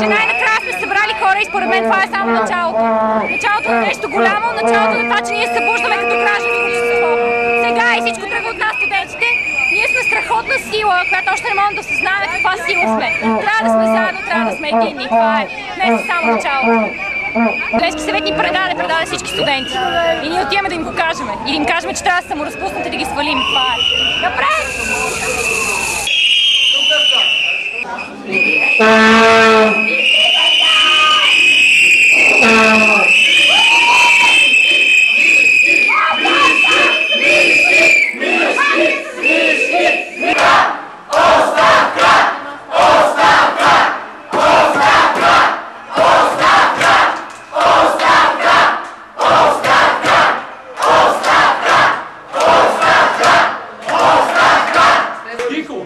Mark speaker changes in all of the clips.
Speaker 1: Че най-накрая сме събрали хора и според мен това е само началото. Началото на нещо голямо, началото на това, че ние се събуждаме като граждани в общество. Сега и всичко тръгва от нас, студентите. Ние сме страхотна сила, която още не можем да осъзнаваме каква сила сме. Трябва да сме заедно, трябва да сме единни. Това е. Днес е само началото. Студентски съвет ни предаде всички студенти. И ние отиваме да им го кажем. И да им кажем, че трябва да се саморазпуснат и да ги свалим. Това е. Напред!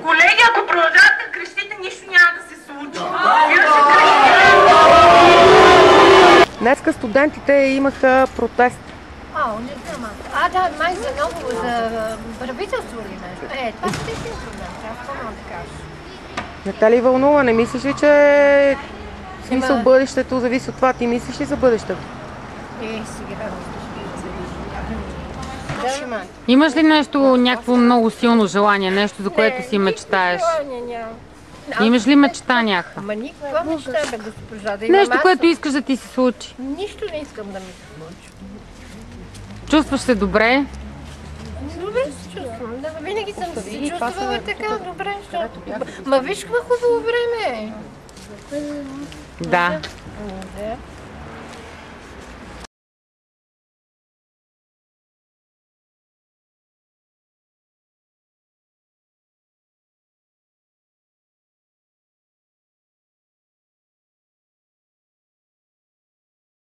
Speaker 2: Колеги, ако продължават да крещите, нищо няма да се случи.
Speaker 3: Днеска студентите имаха протест.
Speaker 4: Не знам. Да, май за ново, за правителство ли нещо? Това ще си проблем, трябва да кажа.
Speaker 3: Не те ли вълнува? Не мислиш ли, че смисъл бъдещето зависи от това? Ти мислиш ли за бъдещето?
Speaker 4: Сега.
Speaker 5: Имаш ли нещо, някакво много силно желание, нещо за което си мечтаеш? Имаш ли мечта някаква?
Speaker 4: Ама никаква мечта, бе, госпожа.
Speaker 5: Нещо, което искаш да ти се случи?
Speaker 4: Нищо не искам да ми се случи.
Speaker 5: Чувстваш се добре?
Speaker 4: Добре се чувствам. Винаги съм се чувствала така добре, защото... Ма виж какво хубаво време е.
Speaker 5: Да.